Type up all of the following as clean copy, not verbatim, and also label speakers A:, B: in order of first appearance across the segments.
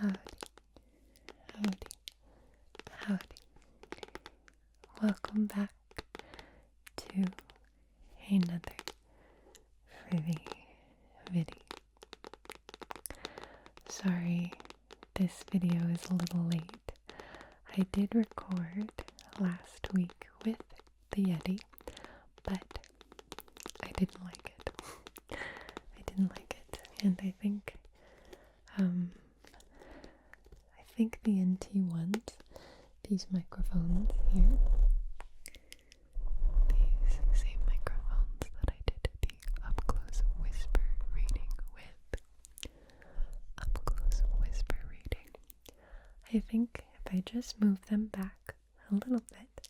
A: Howdy, howdy, howdy. Welcome back to another ฤvi video. Sorry, this video is a little late. I did record last week with the Yeti, but I didn't like it. And I think the NT ones, these microphones here, these same microphones that I did the up-close whisper reading with, I think if I just move them back a little bit,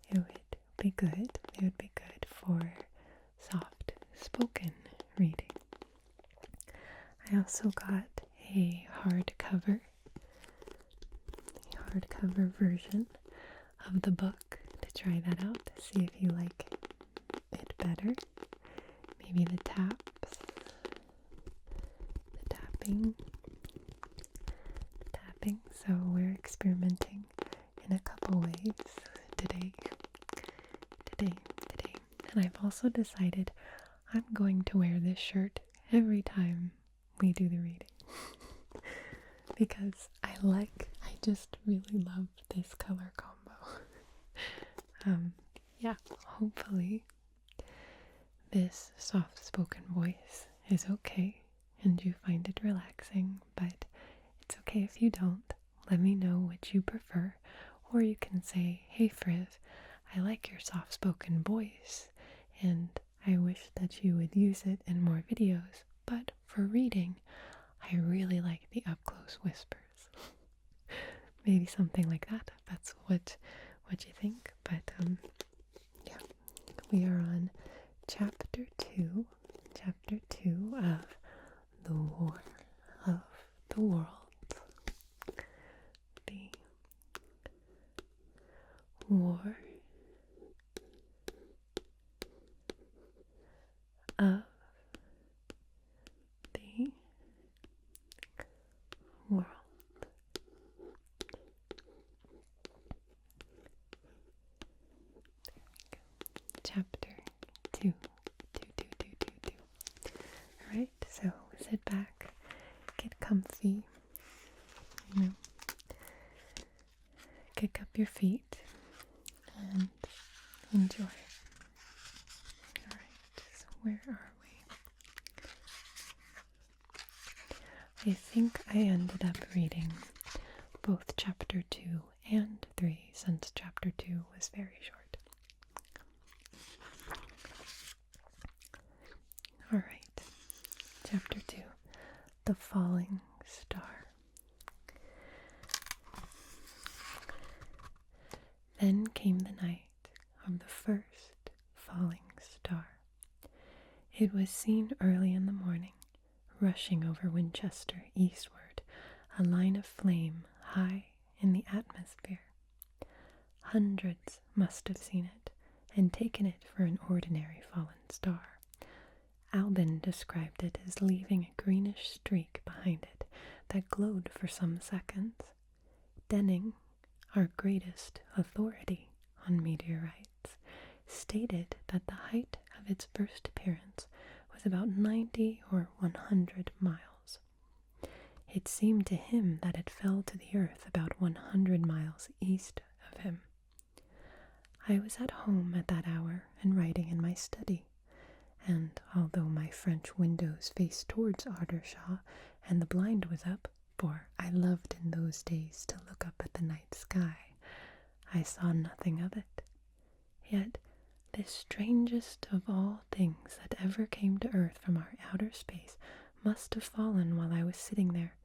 A: it would be good. It would be good for soft spoken reading. I also got a hardcover version of the book to try that out, to see if you like it better. Maybe the taps, the tapping. So we're experimenting in a couple ways today. And I've also decided I'm going to wear this shirt every time we do the reading. Because I just really love this color combo. Hopefully this soft-spoken voice is okay and you find it relaxing, but it's okay if you don't. Let me know what you prefer, or you can say, "Hey Friv, I like your soft-spoken voice, and I wish that you would use it in more videos, but for reading, I really like the up-close whispers." Maybe something like that, if that's what you think. But we are on chapter 2 of The War of the Worlds. The War of the World. Chapter 2. Alright, so sit back, get comfy, kick up your feet, and enjoy. Alright, so where are we? I think I ended up reading both chapter 2 and 3, since chapter 2 was very short. Alright, chapter 2, The Falling Star. Then came the night of the first falling star. It was seen early in the morning, rushing over Winchester eastward, a line of flame high in the atmosphere. Hundreds must have seen it and taken it for an ordinary fallen star. Albin described it as leaving a greenish streak behind it that glowed for some seconds. Denning, our greatest authority on meteorites, stated that the height of its first appearance was about 90 or 100 miles. It seemed to him that it fell to the earth about 100 miles east of him. I was at home at that hour and writing in my study, and although my French windows faced towards Ardeshir and the blind was up, for I loved in those days to look up at the night sky, I saw nothing of it. Yet this strangest of all things that ever came to earth from our outer space must have fallen while I was sitting there,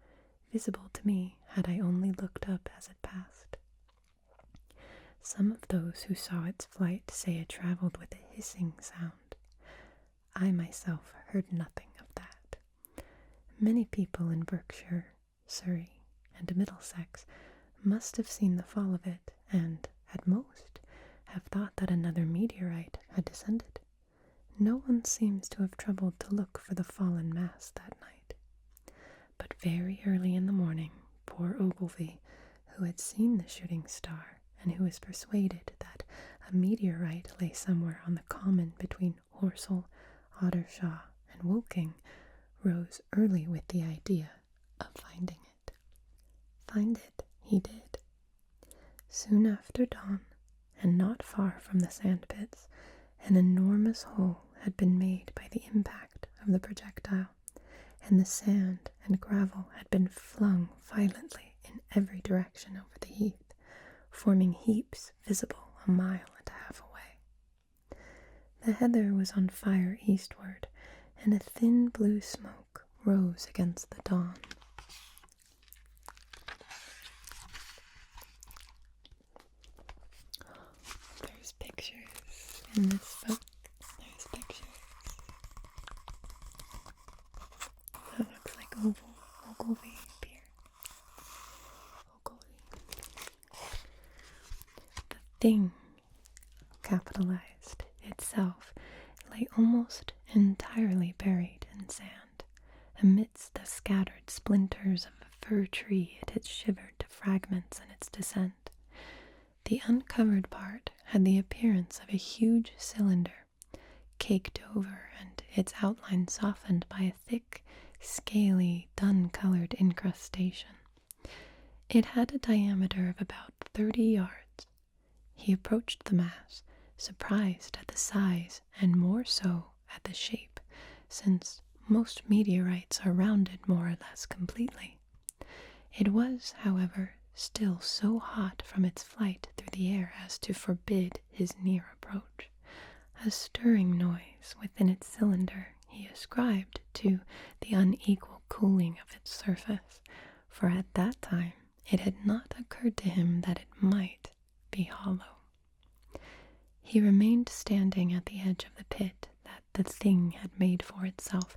A: visible to me had I only looked up as it passed. Some of those who saw its flight say it traveled with a hissing sound. I myself heard nothing of that. Many people in Berkshire, Surrey, and Middlesex must have seen the fall of it, and, at most, have thought that another meteorite had descended. No one seems to have troubled to look for the fallen mass that night. But very early in the morning, poor 𝗂𝗏𝗍, who had seen the shooting star and who was persuaded that a meteorite lay somewhere on the common between Horsell, Āddershall, and Woking, rose early with the idea of finding it. Find it he did. Soon after dawn, and not far from the sandpits, an enormous hole had been made by the impact of the projectile, and the sand and gravel had been flung violently in every direction over the heath, forming heaps visible a mile and a half away. The heather was on fire eastward, and a thin blue smoke rose against the dawn. There's pictures in this book. There's pictures. That looks like 𝗂𝗏𝗍 here. The thing, capitalized, itself lay almost entirely buried in sand, amidst the scattered splinters of a fir tree it had shivered to fragments in its descent. The uncovered part had the appearance of a huge cylinder, caked over and its outline softened by a thick, scaly, dun-colored incrustation. It had a diameter of about 30 yards. He approached the mass, surprised at the size and more so at the shape, since most meteorites are rounded more or less completely. It was, however, still so hot from its flight through the air as to forbid his near approach. A stirring noise within its cylinder he ascribed to the unequal cooling of its surface, for at that time it had not occurred to him that it might be hollow. He remained standing at the edge of the pit that the thing had made for itself,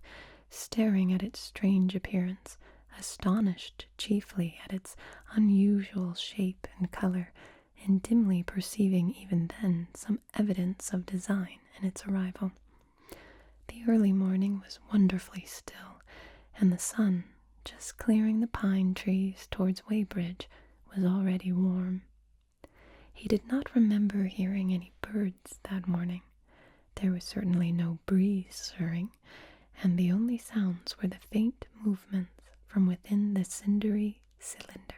A: staring at its strange appearance, astonished chiefly at its unusual shape and color, and dimly perceiving even then some evidence of design in its arrival. The early morning was wonderfully still, and the sun, just clearing the pine trees towards Weybridge, was already warm. He did not remember hearing any birds that morning. There was certainly no breeze stirring, and the only sounds were the faint movements from within the cindery cylinder.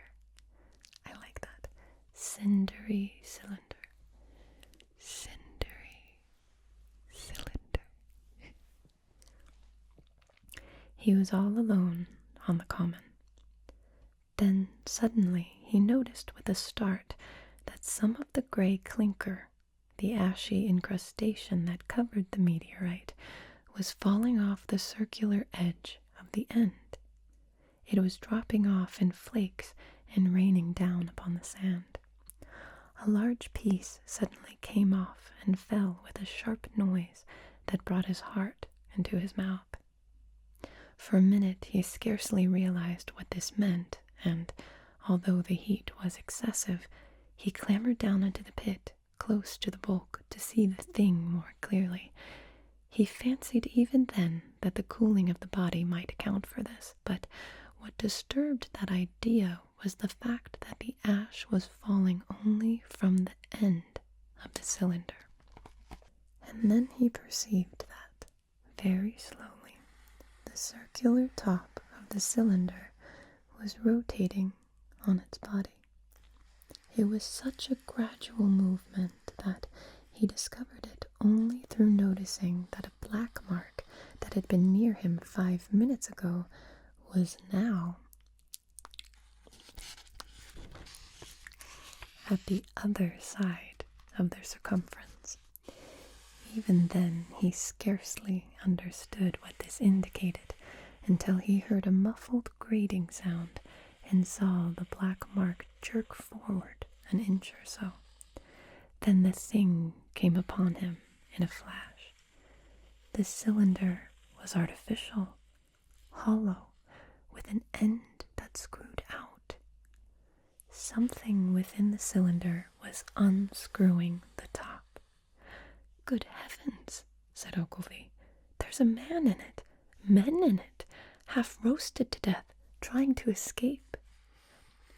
A: I like that. Cindery cylinder. Cindery cylinder. He was all alone on the common. Then suddenly he noticed with a start that some of the gray clinker, the ashy incrustation that covered the meteorite, was falling off the circular edge of the end. It was dropping off in flakes and raining down upon the sand. A large piece suddenly came off and fell with a sharp noise that brought his heart into his mouth. For a minute he scarcely realized what this meant, and, although the heat was excessive, he clambered down into the pit, close to the bulk, to see the thing more clearly. He fancied even then that the cooling of the body might account for this, but what disturbed that idea was the fact that the ash was falling only from the end of the cylinder. And then he perceived that, very slowly, the circular top of the cylinder was rotating on its body. It was such a gradual movement that he discovered it only through noticing that a black mark that had been near him 5 minutes ago was now at the other side of the circumference. Even then he scarcely understood what this indicated until he heard a muffled grating sound and saw the black mark jerk forward an inch or so. Then the thing came upon him in a flash. The cylinder was artificial, hollow, with an end that screwed out. Something within the cylinder was unscrewing the top. "Good heavens," said 𝗂𝗏𝗍. "There's a man in it, men in it, half roasted to death, trying to escape."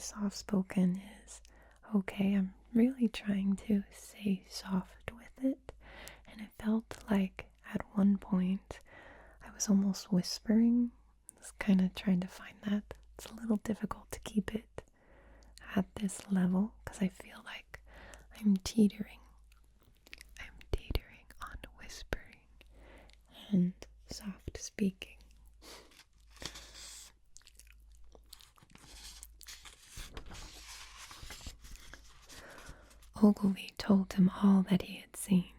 A: soft-spoken is okay. I'm really trying to stay soft with it, and it felt like at one point I was almost whispering. I was kind of trying to find that. It's a little difficult to keep it at this level because I feel like I'm teetering. I'm teetering on whispering and soft speaking. Ogilvy told him all that he had seen.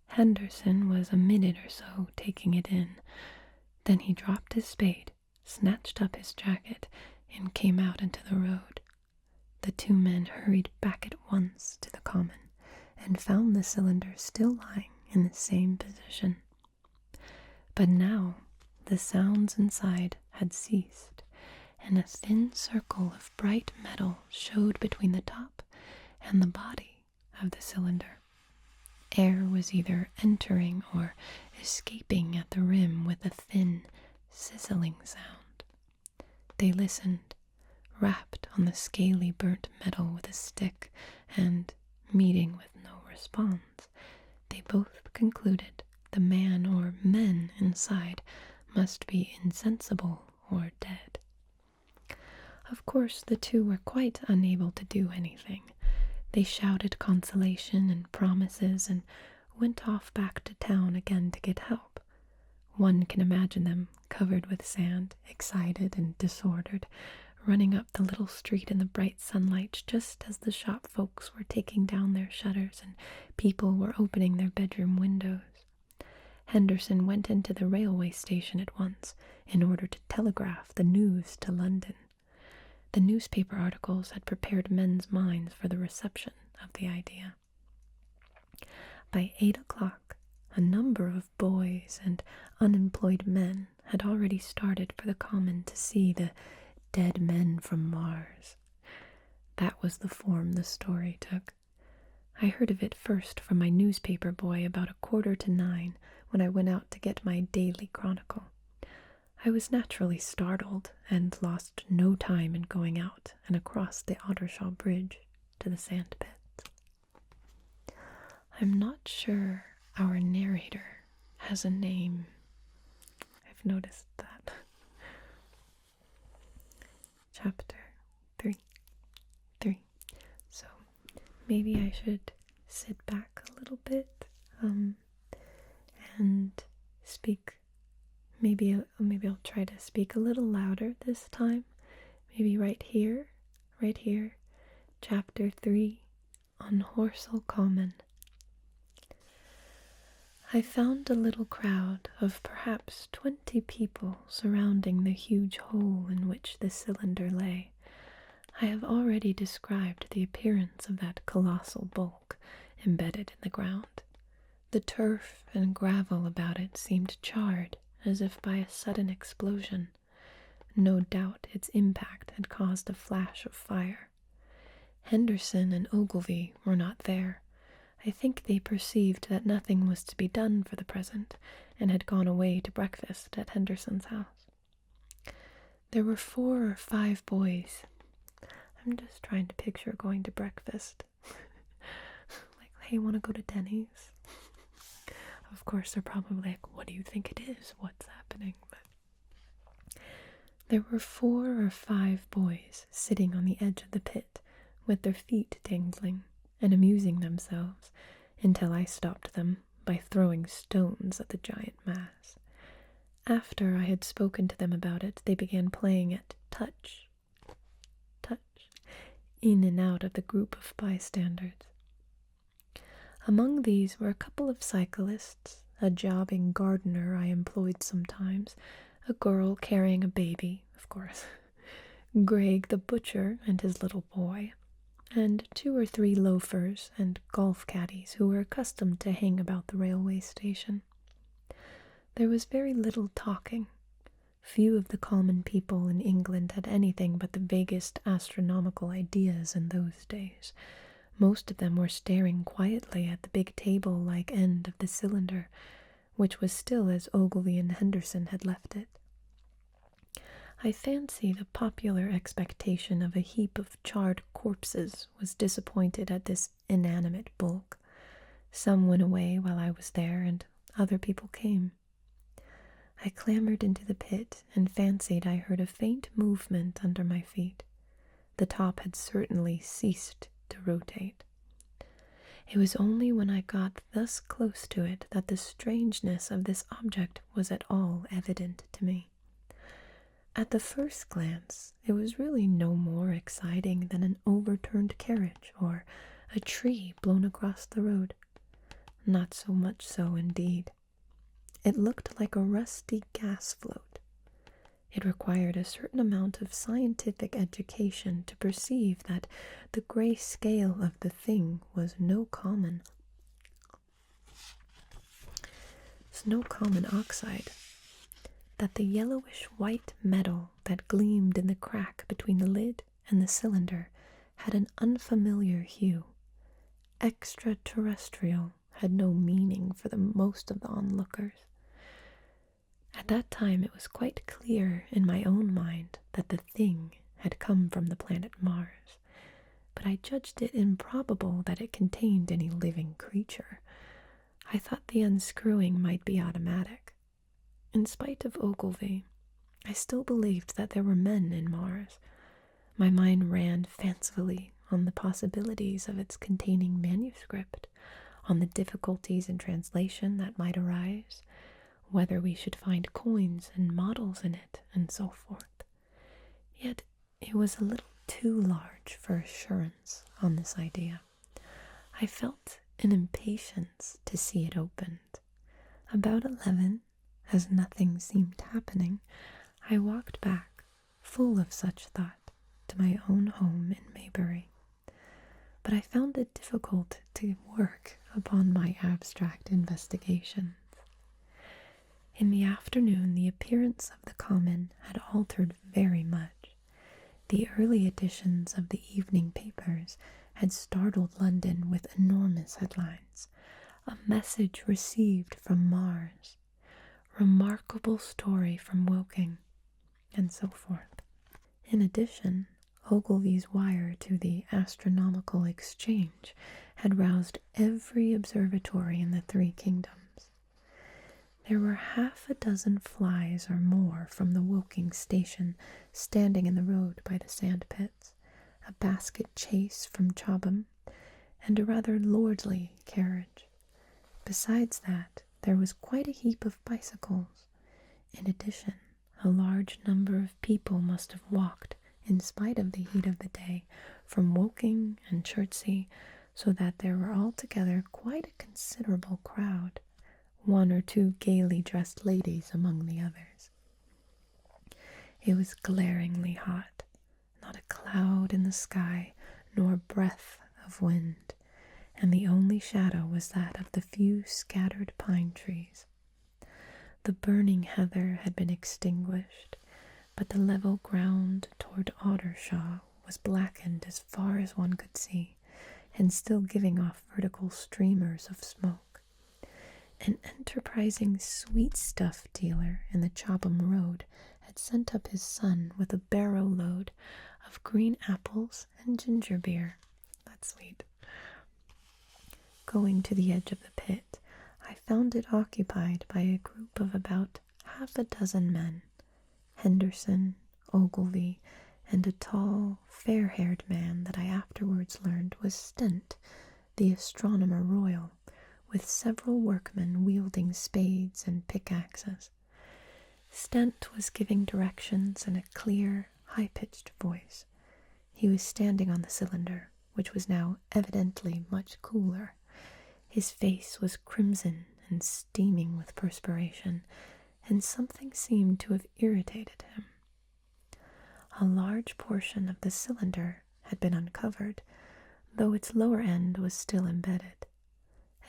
A: Henderson was a minute or so taking it in. Then he dropped his spade, snatched up his jacket, and came out into the road. The two men hurried back at once to the common, and found the cylinder still lying in the same position. But now the sounds inside had ceased, and a thin circle of bright metal showed between the top and the body of the cylinder. Air was either entering or escaping at the rim with a thin, sizzling sound. They listened, rapped on the scaly burnt metal with a stick, and, meeting with no response, they both concluded the man or men inside must be insensible or dead. Of course, the two were quite unable to do anything. They shouted consolation and promises and went off back to town again to get help. One can imagine them, covered with sand, excited and disordered, running up the little street in the bright sunlight just as the shop folks were taking down their shutters and people were opening their bedroom windows. Henderson went into the railway station at once in order to telegraph the news to London. The newspaper articles had prepared men's minds for the reception of the idea. By 8 o'clock, a number of boys and unemployed men had already started for the common to see the dead men from Mars. That was the form the story took. I heard of it first from my newspaper boy about 9:15 when I went out to get my daily chronicle. I was naturally startled and lost no time in going out and across the Ottershaw Bridge to the sand pits. I'm not sure our narrator has a name. I've noticed that. Chapter 3. So, maybe I should sit back a little bit and speak. Maybe I'll try to speak a little louder this time. Maybe right here, chapter 3 on Horsell Common. I found a little crowd of perhaps 20 people surrounding the huge hole in which the cylinder lay. I have already described the appearance of that colossal bulk embedded in the ground. The turf and gravel about it seemed charred, as if by a sudden explosion. No doubt its impact had caused a flash of fire. Henderson and Ogilvy were not there. I think they perceived that nothing was to be done for the present, and had gone away to breakfast at Henderson's house. There were 4 or 5 boys. I'm just trying to picture going to breakfast. Like, hey, want to go to Denny's? Of course, they're probably like, what do you think it is? What's happening? But there were 4 or 5 boys sitting on the edge of the pit, with their feet dangling, and amusing themselves, until I stopped them by throwing stones at the giant mass. After I had spoken to them about it, they began playing at touch, in and out of the group of bystanders. Among these were a couple of cyclists, a jobbing gardener I employed sometimes, a girl carrying a baby, of course, Greg the butcher and his little boy, and 2 or 3 loafers and golf caddies who were accustomed to hang about the railway station. There was very little talking. Few of the common people in England had anything but the vaguest astronomical ideas in those days. Most of them were staring quietly at the big table-like end of the cylinder, which was still as Ogilvy and Henderson had left it. I fancy the popular expectation of a heap of charred corpses was disappointed at this inanimate bulk. Some went away while I was there, and other people came. I clambered into the pit and fancied I heard a faint movement under my feet. The top had certainly ceased to rotate. It was only when I got thus close to it that the strangeness of this object was at all evident to me. At the first glance, it was really no more exciting than an overturned carriage or a tree blown across the road. Not so much so, indeed. It looked like a rusty gas float. It required a certain amount of scientific education to perceive that the gray scale of the thing was no common oxide, that the yellowish-white metal that gleamed in the crack between the lid and the cylinder had an unfamiliar hue. Extraterrestrial had no meaning for the most of the onlookers. At that time it was quite clear in my own mind that the thing had come from the planet Mars, but I judged it improbable that it contained any living creature. I thought the unscrewing might be automatic. In spite of Ogilvy, I still believed that there were men in Mars. My mind ran fancifully on the possibilities of its containing manuscript, on the difficulties in translation that might arise, whether we should find coins and models in it, and so forth. Yet it was a little too large for assurance on this idea. I felt an impatience to see it opened. About 11, as nothing seemed happening, I walked back, full of such thought, to my own home in Maybury. But I found it difficult to work upon my abstract investigations. In the afternoon, the appearance of the common had altered very much. The early editions of the evening papers had startled London with enormous headlines. A message received from Mars. Remarkable story from Woking, and so forth. In addition, Ogilvy's wire to the Astronomical Exchange had roused every observatory in the 3 kingdoms. There were 6 flies or more from the Woking station standing in the road by the sand pits, a basket chaise from Chobham, and a rather lordly carriage. Besides that, there was quite a heap of bicycles. In addition, a large number of people must have walked, in spite of the heat of the day, from Woking and Chertsey, so that there were altogether quite a considerable crowd, one or two gaily dressed ladies among the others. It was glaringly hot, not a cloud in the sky, nor breath of wind, and the only shadow was that of the few scattered pine trees. The burning heather had been extinguished, but the level ground toward Ottershaw was blackened as far as one could see, and still giving off vertical streamers of smoke. An enterprising sweet stuff dealer in the Chobham Road had sent up his son with a barrow load of green apples and ginger beer. That's sweet. Going to the edge of the pit, I found it occupied by a group of about half a dozen men, Henderson, Ogilvy, and a tall, fair-haired man that I afterwards learned was Stent, the astronomer royal, with several workmen wielding spades and pickaxes. Stent was giving directions in a clear, high-pitched voice. He was standing on the cylinder, which was now evidently much cooler. His face was crimson and steaming with perspiration, and something seemed to have irritated him. A large portion of the cylinder had been uncovered, though its lower end was still embedded.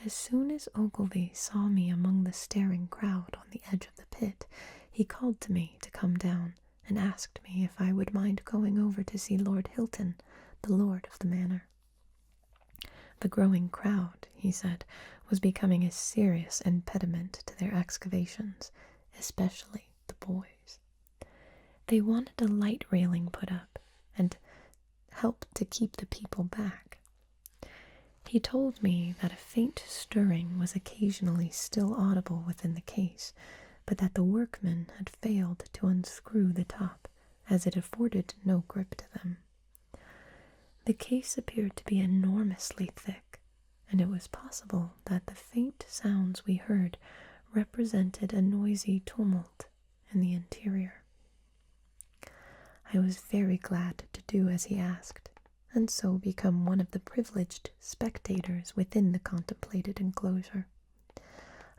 A: As soon as Ogilvy saw me among the staring crowd on the edge of the pit, he called to me to come down, and asked me if I would mind going over to see Lord Hilton, the lord of the manor. The growing crowd, he said, was becoming a serious impediment to their excavations, especially the boys. They wanted a light railing put up, and helped to keep the people back. He told me that a faint stirring was occasionally still audible within the case, but that the workmen had failed to unscrew the top, as it afforded no grip to them. The case appeared to be enormously thick, and it was possible that the faint sounds we heard represented a noisy tumult in the interior. I was very glad to do as he asked, and so become one of the privileged spectators within the contemplated enclosure.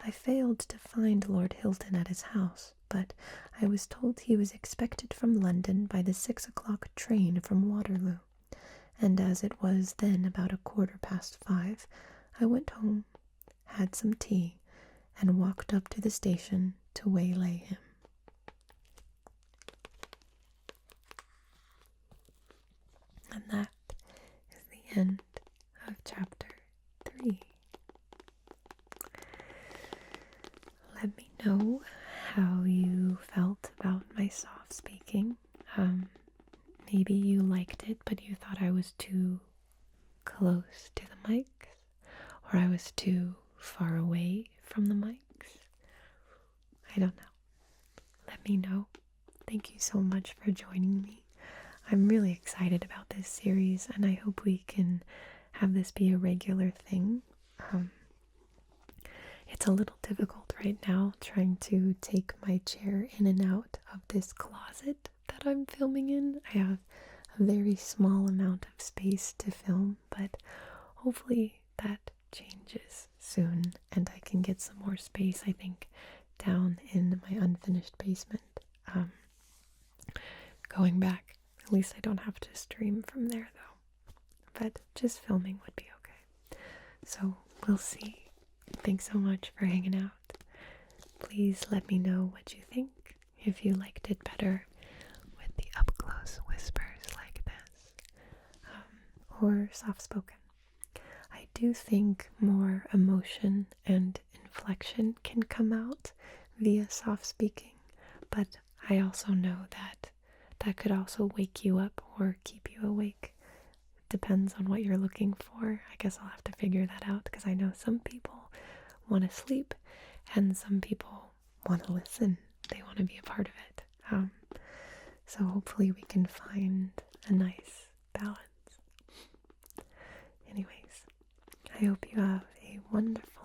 A: I failed to find Lord Hilton at his house, but I was told he was expected from London by the 6 o'clock train from Waterloo, and as it was then about 5:15, I went home, had some tea, and walked up to the station to waylay him. And that is the end of chapter 3. Let me know how you felt about my soft speaking. Maybe you liked it, but you thought I was too close to the mics, or I was too far away from the mics. I don't know. Let me know. Thank you so much for joining me. I'm really excited about this series, and I hope we can have this be a regular thing. It's a little difficult right now trying to take my chair in and out of this closet that I'm filming in. I have a very small amount of space to film, but hopefully that changes soon and I can get some more space, I think, down in my unfinished basement. Going back, at least I don't have to stream from there though, but just filming would be okay. So we'll see. Thanks so much for hanging out. Please let me know what you think, if you liked it better with the up-close whispers like this, or soft-spoken. I do think more emotion and inflection can come out via soft-speaking, but I also know that that could also wake you up or keep you awake. Depends on what you're looking for. I guess I'll have to figure that out, because I know some people want to sleep and some people want to listen. They want to be a part of it. So hopefully we can find a nice balance. Anyways, I hope you have a wonderful